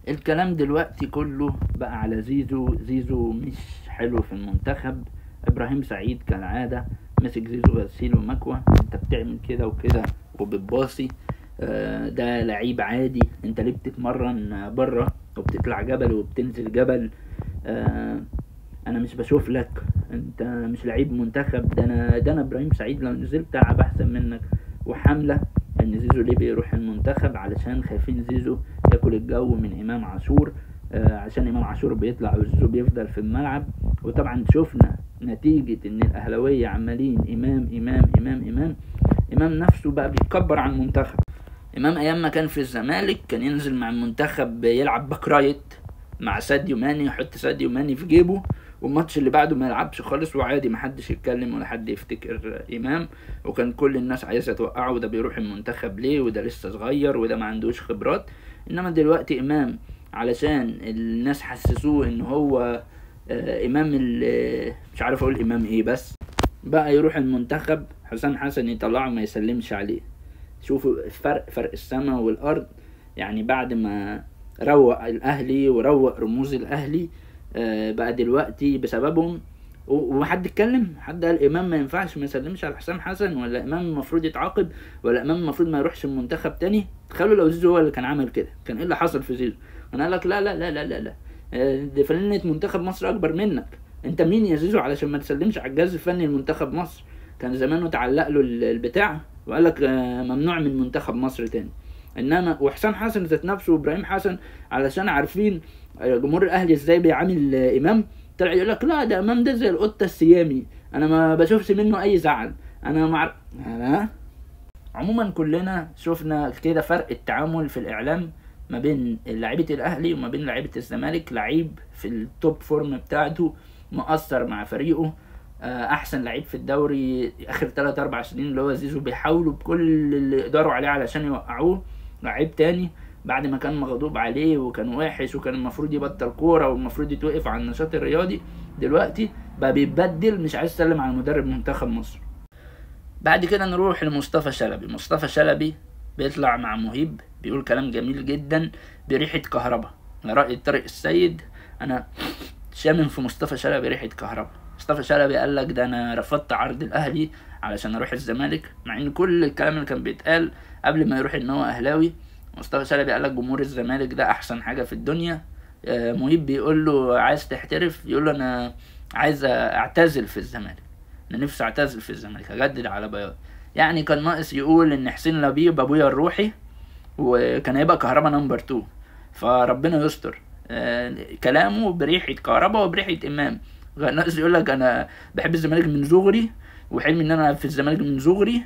الكلام دلوقتي كله بقى على زيزو مش حلو في المنتخب. ابراهيم سعيد كالعادة مسك زيزو غسيل ومكوى، انت بتعمل كده وكده وبتباصي. ده لعيب عادي، انت ليه بتتمرن بره وبتطلع جبل وبتنزل جبل؟ انا مش بشوف لك، انت مش لعيب منتخب. ده انا ابراهيم سعيد لو نزلت العب احسن منك. وحملة ان زيزو ليه بيروح المنتخب؟ علشان خايفين زيزو ياكل الجو من امام عاشور، عشان امام عاشور بيطلع وزيزو بيفضل في الملعب. وطبعا شفنا نتيجة ان الاهلاوية عمالين امام امام امام امام. امام نفسه بقى بيتكبر عن المنتخب. امام ايام ما كان في الزمالك كان ينزل مع المنتخب يلعب باك رايت مع ساديو ماني، يحط ساديو ماني في جيبه، والماتش اللي بعده ما يلعبش خالص وعادي، محدش يتكلم ولا حد يفتكر امام. وكان كل الناس عايزه توقعه، وده بيروح المنتخب ليه، وده لسه صغير، وده ما عندوش خبرات. انما دلوقتي امام علشان الناس حسسوه ان هو امام مش عارف اقول امام ايه، بس بقى يروح المنتخب حسام حسن يطلعه ما يسلمش عليه. شوفوا فرق السماء والارض. يعني بعد ما روق الاهلي وروق رموز الاهلي، بقى دلوقتي بسببهم وحد اتكلم، حد قال امام ما ينفعش ما يسلمش على حسام حسن، ولا امام المفروض يتعاقب، ولا امام المفروض ما يروحش المنتخب تاني؟ تخيلوا لو زيزو هو اللي كان عمل كده، كان ايه اللي حصل في زيزو؟ انا قال لك لا لا لا لا لا لا، دي فلنة منتخب مصر اكبر منك. انت مين يا زيزو علشان ما تسلمش على الجهاز الفني لمنتخب مصر؟ كان زمانه تعلق له البتاع وقال لك ممنوع من منتخب مصر تاني. انما وحسام حسن ذات نفسه وابراهيم حسن علشان عارفين جمهور الاهلي ازاي بيعامل امام، طلع يقول لك لا ده امام ده زي القطه السيامي، انا ما بشوفش منه اي زعل، انا مع عموما كلنا شفنا كده فرق التعامل في الاعلام ما بين لعيبه الاهلي وما بين لعيبه الزمالك. لعيب في التوب فورم بتاعته مؤثر مع فريقه، احسن لعيب في الدوري اخر 3-4 سنين اللي هو زيزو، بيحاولوا بكل اللي يقدروا عليه علشان يوقعوه. لعيب تاني بعد ما كان مغضوب عليه وكان وحش وكان المفروض يبطل كوره والمفروض يتوقف عن النشاط الرياضي، دلوقتي بقى بيتبدل، مش عايز يسلم على مدرب منتخب مصر. بعد كده نروح لمصطفى شلبي. مصطفى شلبي بيطلع مع مهيب بيقول كلام جميل جدا بريحه كهرباء. على رأي طارق السيد، انا شامم في مصطفى شلبي ريحه كهرباء. مصطفى شلبي قال لك ده انا رفضت عرض الاهلي علشان اروح الزمالك، مع ان كل الكلام اللي كان بيتقال قبل ما يروح ان هو اهلاوي. مصطفى شلبي قال لك جمهور الزمالك ده احسن حاجه في الدنيا. مهيب بيقول له عايز تحترف؟ يقول له انا عايز اعتزل في الزمالك، انا نفسي اعتزل في الزمالك اجدد على بياض. يعني كان ناقص يقول ان حسين لبيب ابويا الروحي وكان هيبقى كهربا نمبر 2. فربنا يستر. كلامه بريحه كهربا وبريحه امام. ناقص يقول لك انا بحب الزمالك من صغري وحلمي ان انا في الزمالك من صغري،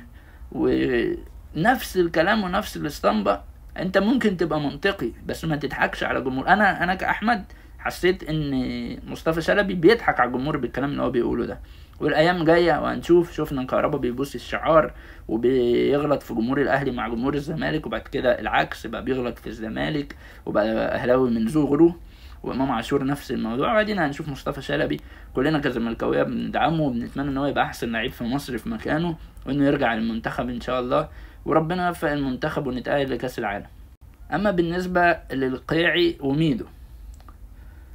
ونفس الكلام ونفس الاسطمبه. انت ممكن تبقى منطقي بس ما تضحكش على جمهور. انا كاحمد حسيت ان مصطفى شلبي بيضحك على الجمهور بالكلام اللي هو بيقوله ده. والايام جايه وهنشوف. شفنا كهربا بيبوس الشعار وبيغلط في جمهور الاهلي مع جمهور الزمالك، وبعد كده العكس بقى بيغلط في الزمالك وبقى اهلاوي من صغره. وامام عاشور نفس الموضوع. وبعدين هنشوف مصطفى شلبي كلنا كزملكاويه بندعمه وبنتمنى ان هو يبقى احسن لعيب في مصر في مكانه، وانه يرجع للمنتخب ان شاء الله، وربنا يوفق المنتخب ونتأهل لكاس العالم. اما بالنسبه للقيعي وميدو،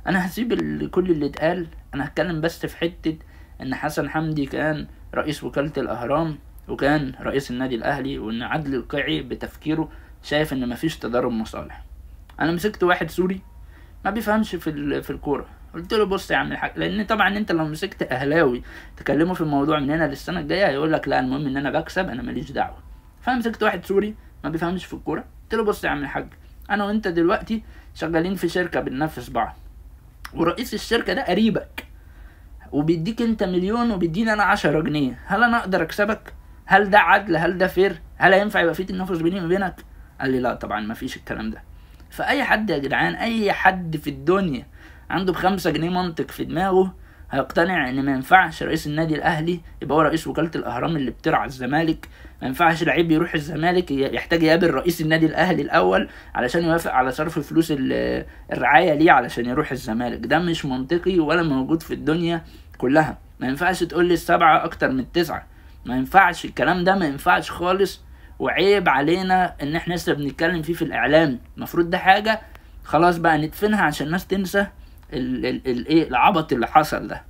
انا هسيب كل اللي اتقال. انا هتكلم بس في حته ان حسن حمدي كان رئيس وكاله الاهرام وكان رئيس النادي الاهلي، وان عادل القيعي بتفكيره شايف ان مفيش تضارب مصالح. انا مسكت واحد سوري ما بيفهمش في الكوره، قلت له بص يا عم الحاج، لان طبعا انت لو مسكت اهلاوي تكلمه في الموضوع من هنا للسنه الجايه هيقول لك لا المهم ان انا بكسب، انا ماليش دعوه. فانا مسكت واحد سوري ما بيفهمش في الكوره، قلت له بص يا عم الحاج، انا وانت دلوقتي شغالين في شركه بننافس بعض، ورئيس الشركه ده قريبك وبيديك انت 1,000,000 وبيديني انا 10 جنيه، هل انا اقدر اكسبك؟ هل ده عدل؟ هل ده فير؟ هل هينفع يبقى في تنافس بيني وبينك؟ قال لي لا طبعا ما فيش الكلام ده. فاي حد يا جدعان، اي حد في الدنيا عنده ب5 جنيه منطق في دماغه هيقتنع ان ما ينفعش رئيس النادي الاهلي يبقى هو رئيس وكاله الاهرام اللي بترعى الزمالك. ما ينفعش لعيب يروح الزمالك يحتاج يقابل رئيس النادي الاهلي الاول علشان يوافق على صرف فلوس الرعايه ليه علشان يروح الزمالك. ده مش منطقي ولا موجود في الدنيا كلها. ما ينفعش تقول لي 7 اكتر من 9، ما ينفعش الكلام ده، ما ينفعش خالص. وعيب علينا ان احنا لسه بنتكلم فيه في الاعلام. المفروض ده حاجه خلاص بقى ندفنها عشان الناس تنسى ايه العبط اللي حصل ده،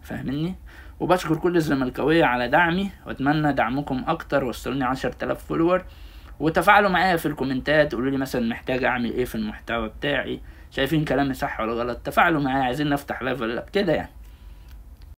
فاهمني؟ وبشكر كل الزملكاويه على دعمي، واتمنى دعمكم اكتر. وصلوني 10,000 فولور، وتفاعلوا معايا في الكومنتات، قولوا لي مثلا محتاج اعمل ايه في المحتوى بتاعي، شايفين كلامي صح ولا غلط، تفاعلوا معايا، عايزين نفتح ليفل كده يعني.